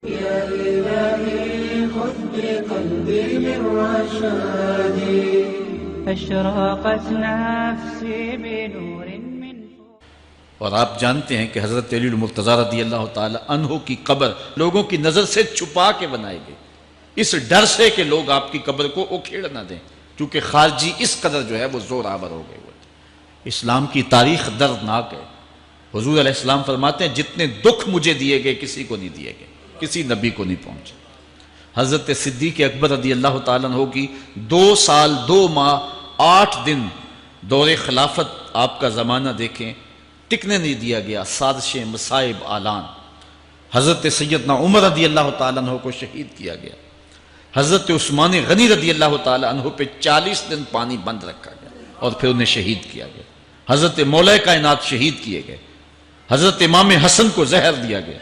يا إلهي خذ بقلبي من رشادي أشرقت نفسي بنور من اور آپ جانتے ہیں کہ حضرت علی المرتضیٰ رضی اللہ تعالی عنہ کی قبر لوگوں کی نظر سے چھپا کے بنائی گئی، اس ڈر سے کہ لوگ آپ کی قبر کو اکھیڑ نہ دیں، کیونکہ خارجی اس قدر جو ہے وہ زور آور ہو گئے ہوئے تھے۔ اسلام کی تاریخ دردناک ہے۔ حضور علیہ السلام فرماتے ہیں جتنے دکھ مجھے دیے گئے کسی کو نہیں دیے گئے، کسی نبی کو نہیں پہنچے۔ حضرت صدیق اکبر رضی اللہ تعالیٰ عنہ کی 2 سال 2 ماہ 8 دن دور خلافت، آپ کا زمانہ دیکھیں، ٹکنے نہیں دیا گیا، سازشیں، مصائب، اعلان۔ حضرت سیدنا عمر رضی اللہ تعالیٰ عنہ کو شہید کیا گیا۔ حضرت عثمان غنی رضی اللہ تعالیٰ عنہ پہ 40 دن پانی بند رکھا گیا اور پھر انہیں شہید کیا گیا۔ حضرت مولا کائنات شہید کیے گئے۔ حضرت امام حسن کو زہر دیا گیا۔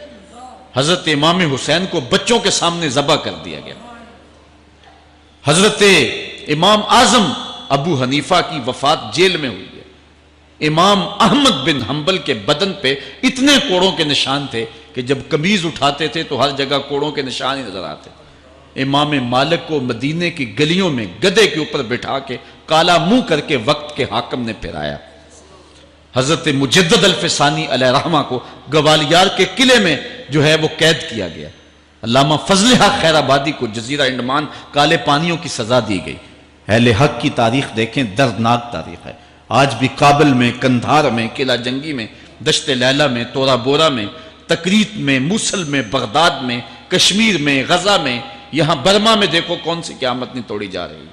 حضرت امام حسین کو بچوں کے سامنے ذبح کر دیا گیا۔ حضرت امام اعظم ابو حنیفہ کی وفات جیل میں ہوئی ہے۔ امام احمد بن حنبل کے بدن پہ اتنے کوڑوں کے نشان تھے کہ جب قمیض اٹھاتے تھے تو ہر جگہ کوڑوں کے نشان ہی نظر آتے تھے۔ امام مالک کو مدینے کی گلیوں میں گدھے کے اوپر بٹھا کے کالا منہ کر کے وقت کے حاکم نے پھرایا۔ حضرت مجدد الفسانی علیہ رحمہ کو گوالیار کے قلعے میں جو ہے وہ قید کیا گیا۔ علامہ فضل حق خیر آبادی کو جزیرہ انڈمان کالے پانیوں کی سزا دی گئی۔ اہل حق کی تاریخ دیکھیں، دردناک تاریخ ہے۔ آج بھی کابل میں، کندھار میں، قلعہ جنگی میں، دشت لیلہ میں، تورا بورا میں، تکریت میں، موصل میں، بغداد میں، کشمیر میں، غزہ میں، یہاں برما میں دیکھو کون سی قیامت نہیں توڑی جا رہی۔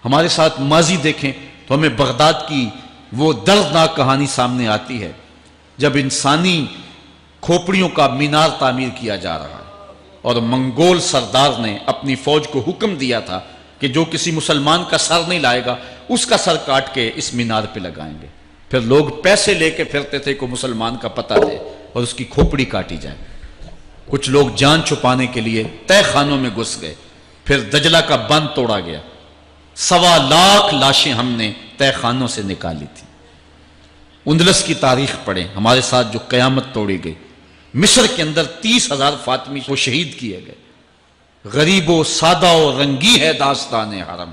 ہمارے ساتھ ماضی دیکھیں تو ہمیں بغداد کی وہ دردناک کہانی سامنے آتی ہے جب انسانی کھوپڑیوں کا مینار تعمیر کیا جا رہا ہے اور منگول سردار نے اپنی فوج کو حکم دیا تھا کہ جو کسی مسلمان کا سر نہیں لائے گا اس کا سر کاٹ کے اس مینار پہ لگائیں گے۔ پھر لوگ پیسے لے کے پھرتے تھے کہ مسلمان کا پتہ دے اور اس کی کھوپڑی کاٹی جائے۔ کچھ لوگ جان چھپانے کے لیے تہہ خانوں میں گھس گئے۔ پھر دجلہ کا بند توڑا گیا۔ 1.25 لاکھ لاشیں ہم نے تہہ خانوں سے نکالی تھی۔ اندلس کی تاریخ پڑھیں، ہمارے ساتھ جو قیامت توڑی گئی۔ مصر کے اندر 30,000 فاطمی کو شہید کیے گئے۔ غریب و سادہ و رنگی ہے داستان حرم،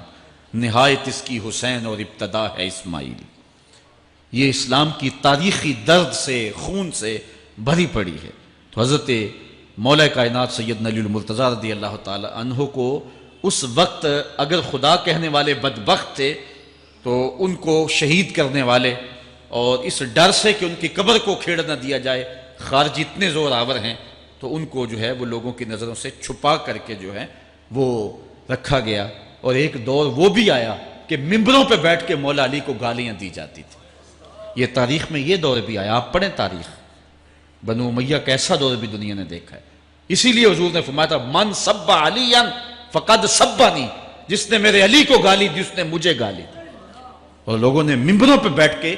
نہایت اس کی حسین اور ابتدا ہے اسماعیل۔ یہ اسلام کی تاریخی درد سے، خون سے بھری پڑی ہے۔ تو حضرت مولا کائنات سیدنا علی المرتضیٰ رضی اللہ تعالی عنہ کو اس وقت اگر خدا کہنے والے بدبخت تھے تو ان کو شہید کرنے والے، اور اس ڈر سے کہ ان کی قبر کو کھیڑ نہ دیا جائے، خارجی اتنے زور آور ہیں تو ان کو جو ہے وہ لوگوں کی نظروں سے چھپا کر کے جو ہے وہ رکھا گیا۔ اور ایک دور وہ بھی آیا کہ ممبروں پہ بیٹھ کے مولا علی کو گالیاں دی جاتی تھی۔ یہ تاریخ میں یہ دور بھی آیا، آپ پڑھیں تاریخ۔ بنو امیہ کا ایسا دور بھی دنیا نے دیکھا ہے۔ اسی لیے حضور نے فرمایا تھا من سب علیاً فقد سبنی، جس نے میرے علی کو گالی دی اس نے مجھے گالی دی۔ اور لوگوں نے ممبروں پہ بیٹھ کے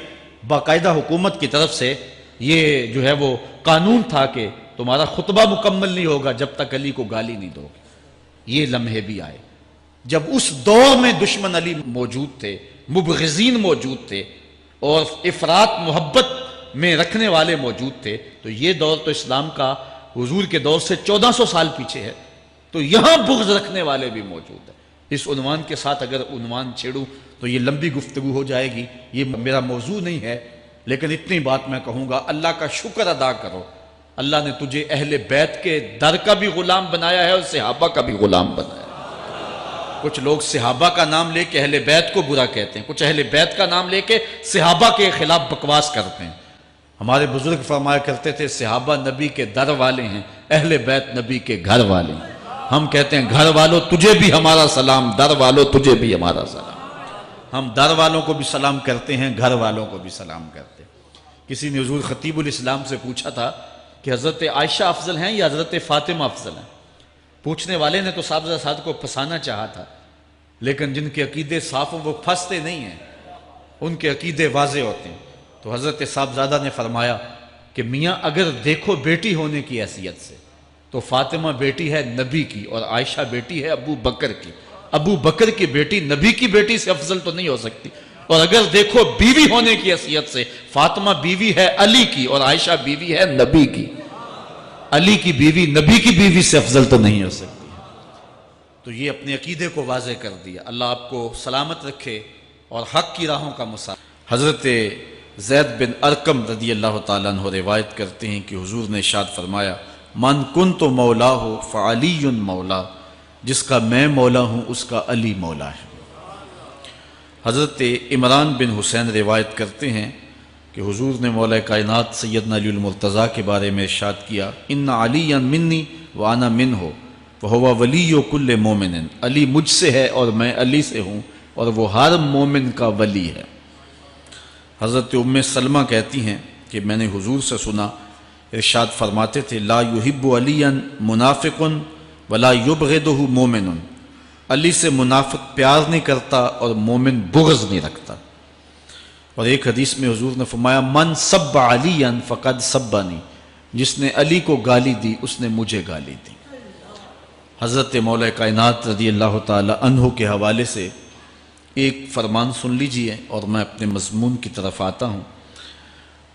باقاعدہ حکومت کی طرف سے یہ جو ہے وہ قانون تھا کہ تمہارا خطبہ مکمل نہیں ہوگا جب تک علی کو گالی نہیں دو گے۔ یہ لمحے بھی آئے جب اس دور میں دشمن علی موجود تھے، مبغضین موجود تھے اور افراط محبت میں رکھنے والے موجود تھے۔ تو یہ دور تو اسلام کا حضور کے دور سے 1400 سال پیچھے ہے، تو یہاں بغض رکھنے والے بھی موجود ہیں۔ اس عنوان کے ساتھ اگر عنوان چھیڑوں تو یہ لمبی گفتگو ہو جائے گی، یہ میرا موضوع نہیں ہے، لیکن اتنی بات میں کہوں گا، اللہ کا شکر ادا کرو، اللہ نے تجھے اہل بیت کے در کا بھی غلام بنایا ہے اور صحابہ کا بھی غلام بنایا ہے۔ کچھ لوگ صحابہ کا نام لے کے اہل بیت کو برا کہتے ہیں، کچھ اہل بیت کا نام لے کے صحابہ کے خلاف بکواس کرتے ہیں۔ ہمارے بزرگ فرمایا کرتے تھے صحابہ نبی کے در والے ہیں، اہل بیت نبی کے گھر والے ہیں۔ ہم کہتے ہیں گھر والوں تجھے بھی ہمارا سلام، در والوں تجھے بھی ہمارا سلام۔ ہم در والوں کو بھی سلام کرتے ہیں، گھر والوں کو بھی سلام کرتے ہیں۔ کسی نے حضور خطیب الاسلام سے پوچھا تھا کہ حضرت عائشہ افضل ہیں یا حضرت فاطمہ افضل ہیں؟ پوچھنے والے نے تو صاحبزادہ کو پھنسانا چاہا تھا، لیکن جن کے عقیدے صاف ہیں وہ پھنستے نہیں ہیں، ان کے عقیدے واضح ہوتے ہیں۔ تو حضرت صاحبزادہ نے فرمایا کہ میاں اگر دیکھو بیٹی ہونے کی حیثیت سے تو فاطمہ بیٹی ہے نبی کی اور عائشہ بیٹی ہے ابو بکر کی۔ ابو بکر کی بیٹی نبی کی بیٹی سے افضل تو نہیں ہو سکتی۔ اور اگر دیکھو بیوی ہونے کی حیثیت سے فاطمہ بیوی ہے علی کی اور عائشہ بیوی ہے نبی کی۔ علی کی بیوی نبی کی بیوی سے افضل تو نہیں ہو سکتی. تو یہ اپنے عقیدے کو واضح کر دیا. اللہ آپ کو سلامت رکھے اور حق کی راہوں کا مسافر. حضرت زید بن ارقم رضی اللہ تعالیٰ عنہ روایت کرتے ہیں کہ حضور نے ارشاد فرمایا من کنت مولا ہو فعلی مولا، جس کا میں مولا ہوں اس کا علی مولا ہے. حضرت عمران بن حسین روایت کرتے ہیں کہ حضور نے مولا کائنات سیدنا علی المرتضیٰ کے بارے میں ارشاد کیا ان علی منی وانا منہ وہو ولی کل مومن، علی مجھ سے ہے اور میں علی سے ہوں اور وہ ہر مومن کا ولی ہے. حضرت ام سلمہ کہتی ہیں کہ میں نے حضور سے سنا ارشاد فرماتے تھے لا یحب علی منافق ولا یبغضہ مومن، علی سے منافق پیار نہیں کرتا اور مومن بغض نہیں رکھتا. اور ایک حدیث میں حضور نے فرمایا من سب علی فقد سبنی، جس نے علی کو گالی دی اس نے مجھے گالی دی. حضرت مولا کائنات رضی اللہ تعالی عنہ کے حوالے سے ایک فرمان سن لیجئے اور میں اپنے مضمون کی طرف آتا ہوں.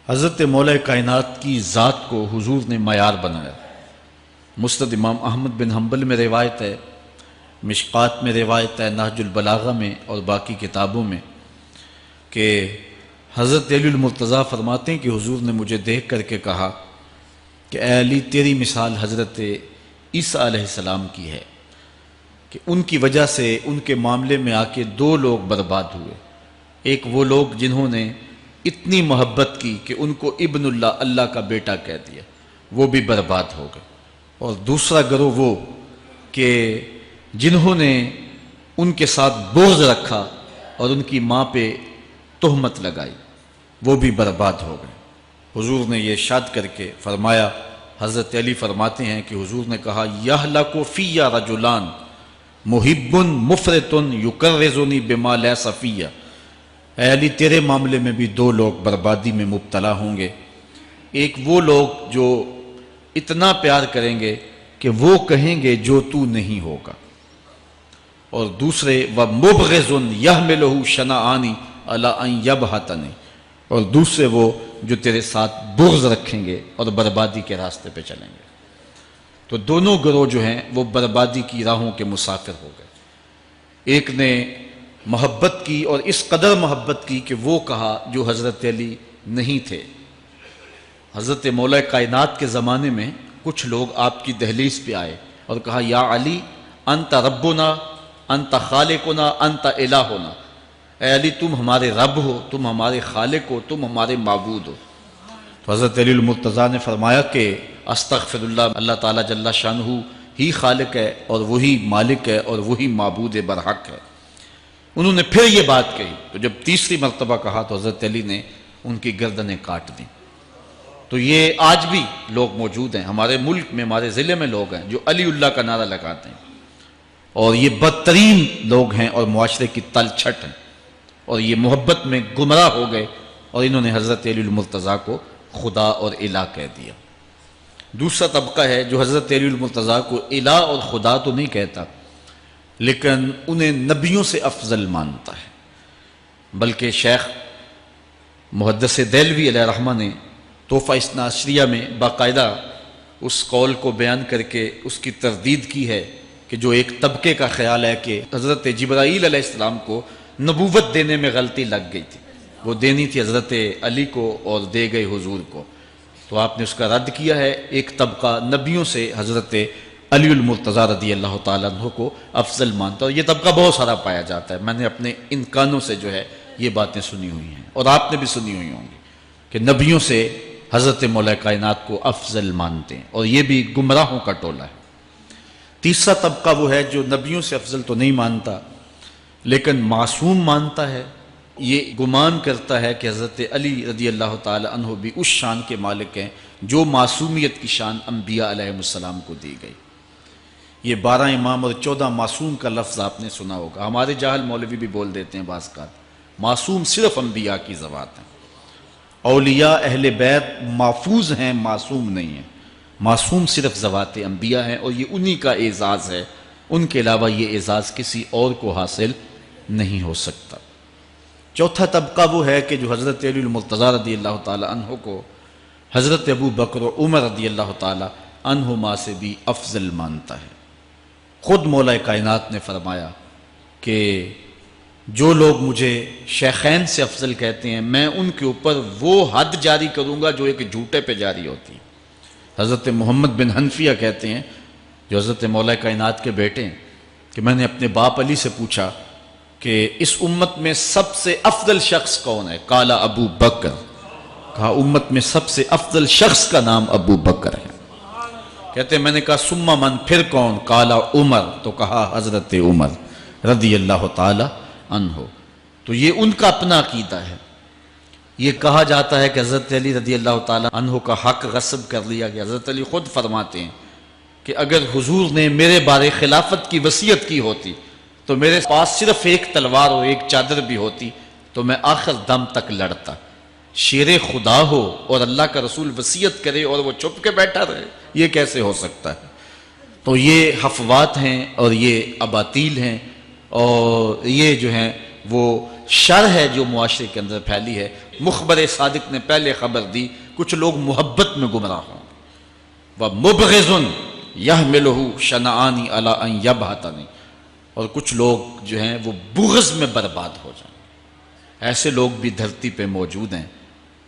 حضرت مولا کائنات کی ذات کو حضور نے معیار بنایا. مسند امام احمد بن حنبل میں روایت ہے، مشکات میں روایت ہے، نہج البلاغہ میں اور باقی کتابوں میں کہ حضرت علی المرتضیٰ فرماتے ہیں کہ حضور نے مجھے دیکھ کر کے کہا کہ اے علی تیری مثال حضرت عیسیٰ علیہ السلام کی ہے کہ ان کی وجہ سے ان کے معاملے میں آ کے دو لوگ برباد ہوئے. ایک وہ لوگ جنہوں نے اتنی محبت کی کہ ان کو ابن اللہ، اللہ کا بیٹا کہہ دیا، وہ بھی برباد ہو گئے. اور دوسرا گروہ وہ کہ جنہوں نے ان کے ساتھ بغض رکھا اور ان کی ماں پہ تہمت لگائی، وہ بھی برباد ہو گئے. حضور نے یہ ارشاد کر کے فرمایا، حضرت علی فرماتے ہیں کہ حضور نے کہا یہلک فی رجلان محب مفرط یکرزنی بما لیس فی، اے علی تیرے معاملے میں بھی دو لوگ بربادی میں مبتلا ہوں گے. ایک وہ لوگ جو اتنا پیار کریں گے کہ وہ کہیں گے جو تو نہیں ہوگا، اور دوسرے ومبغض یحملہ شنآنی علی ان یبہتنی، اور دوسرے وہ جو تیرے ساتھ بغض رکھیں گے اور بربادی کے راستے پہ چلیں گے. تو دونوں گروہ جو ہیں وہ بربادی کی راہوں کے مسافر ہو گئے. ایک نے محبت کی اور اس قدر محبت کی کہ وہ کہا جو حضرت علی نہیں تھے. حضرت مولا کائنات کے زمانے میں کچھ لوگ آپ کی دہلیز پہ آئے اور کہا یا علی انت ربنا انت خالقنا انت الہنا، اے علی تم ہمارے رب ہو، تم ہمارے خالق ہو، تم ہمارے معبود ہو. تو حضرت علی المرتضیٰ نے فرمایا کہ استغفر اللہ، اللہ تعالیٰ جل شانہ ہی خالق ہے اور وہی مالک ہے اور وہی معبود برحق ہے. انہوں نے پھر یہ بات کہی تو جب تیسری مرتبہ کہا تو حضرت علی نے ان کی گردنیں کاٹ دیں. تو یہ آج بھی لوگ موجود ہیں ہمارے ملک میں، ہمارے ضلع میں لوگ ہیں جو علی اللہ کا نعرہ لگاتے ہیں، اور یہ بدترین لوگ ہیں اور معاشرے کی تل چھٹ ہیں، اور یہ محبت میں گمراہ ہو گئے اور انہوں نے حضرت علی المرتضیٰ کو خدا اور الہ کہہ دیا. دوسرا طبقہ ہے جو حضرت علی المرتضیٰ کو الہ اور خدا تو نہیں کہتا لیکن انہیں نبیوں سے افضل مانتا ہے. بلکہ شیخ محدث دہلوی علیہ رحمہ نے تحفہ اثنا عشریہ میں باقاعدہ اس قول کو بیان کر کے اس کی تردید کی ہے کہ جو ایک طبقے کا خیال ہے کہ حضرت جبرائیل علیہ السلام کو نبوت دینے میں غلطی لگ گئی تھی، وہ دینی تھی حضرت علی کو اور دے گئے حضور کو. تو آپ نے اس کا رد کیا ہے. ایک طبقہ نبیوں سے حضرت علی المرتضیٰ رضی اللہ تعالیٰ عنہ کو افضل مانتا ہے، اور یہ طبقہ بہت سارا پایا جاتا ہے. میں نے اپنے ان کانوں سے جو ہے یہ باتیں سنی ہوئی ہیں اور آپ نے بھی سنی ہوئی ہوں گی کہ نبیوں سے حضرت مولا کائنات کو افضل مانتے ہیں، اور یہ بھی گمراہوں کا ٹولہ ہے. تیسرا طبقہ وہ ہے جو نبیوں سے افضل تو نہیں مانتا لیکن معصوم مانتا ہے. یہ گمان کرتا ہے کہ حضرت علی رضی اللہ تعالی عنہ بھی اس شان کے مالک ہیں جو معصومیت کی شان انبیاء علیہ السلام کو دی گئی. یہ 12 امام اور 14 معصوم کا لفظ آپ نے سنا ہوگا. ہمارے جاہل مولوی بھی بول دیتے ہیں بعض کا، معصوم صرف انبیاء کی ذوات ہیں. اولیاء اہل بیت محفوظ ہیں، معصوم نہیں ہیں. معصوم صرف ذوات انبیاء ہیں اور یہ انہی کا اعزاز ہے، ان کے علاوہ یہ اعزاز کسی اور کو حاصل نہیں ہو سکتا. چوتھا طبقہ وہ ہے کہ جو حضرت علی المرتضیٰ رضی اللہ تعالی عنہ کو حضرت ابو بکر و عمر رضی اللہ تعالی عنہما سے بھی افضل مانتا ہے۔ خود مولا کائنات نے فرمایا کہ جو لوگ مجھے شیخین سے افضل کہتے ہیں میں ان کے اوپر وہ حد جاری کروں گا جو ایک جھوٹے پہ جاری ہوتی ہے۔ حضرت محمد بن حنفیہ کہتے ہیں جو حضرت مولا کائنات کے بیٹے ہیں کہ میں نے اپنے باپ علی سے پوچھا کہ اس امت میں سب سے افضل شخص کون ہے؟ قالا ابو بکر، کہا امت میں سب سے افضل شخص کا نام ابو بکر ہے۔ کہتے ہیں میں نے کہا ثم من، پھر کون؟ قالا عمر، تو کہا حضرت عمر رضی اللہ تعالی عنہ۔ تو یہ ان کا اپنا عقیدہ ہے۔ یہ کہا جاتا ہے کہ حضرت علی رضی اللہ تعالی عنہ کا حق غصب کر لیا گیا۔ حضرت علی خود فرماتے ہیں کہ اگر حضور نے میرے بارے خلافت کی وصیت کی ہوتی تو میرے پاس صرف ایک تلوار اور ایک چادر بھی ہوتی تو میں آخر دم تک لڑتا۔ شیر خدا ہو اور اللہ کا رسول وصیت کرے اور وہ چھپ کے بیٹھا رہے، یہ کیسے ہو سکتا ہے؟ تو یہ حفوات ہیں اور یہ اباطیل ہیں اور یہ جو ہیں وہ شر ہے جو معاشرے کے اندر پھیلی ہے۔ مخبر صادق نے پہلے خبر دی کچھ لوگ محبت میں گمراہ ہوں۔ وَمُبْغِضٌ يَحْمِلُهُ شَنَآنِ عَلَىٰ أَن يَبْهَتَنِ، اور کچھ لوگ جو ہیں وہ بغض میں برباد ہو جائیں۔ ایسے لوگ بھی دھرتی پہ موجود ہیں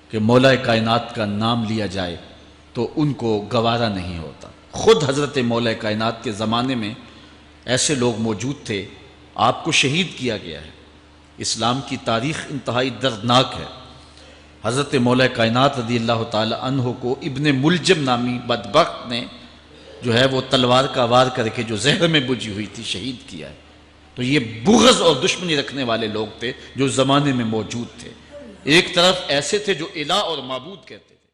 کہ مولا کائنات کا نام لیا جائے تو ان کو گوارا نہیں ہوتا۔ خود حضرت مولا کائنات کے زمانے میں ایسے لوگ موجود تھے، آپ کو شہید کیا گیا ہے۔ اسلام کی تاریخ انتہائی دردناک ہے۔ حضرت مولا کائنات رضی اللہ تعالی عنہ کو ابن ملجم نامی بدبخت نے جو ہے وہ تلوار کا وار کر کے جو زہر میں بجھی ہوئی تھی شہید کیا ہے۔ تو یہ بغض اور دشمنی رکھنے والے لوگ تھے جو زمانے میں موجود تھے۔ ایک طرف ایسے تھے جو الہ اور معبود کہتے تھے۔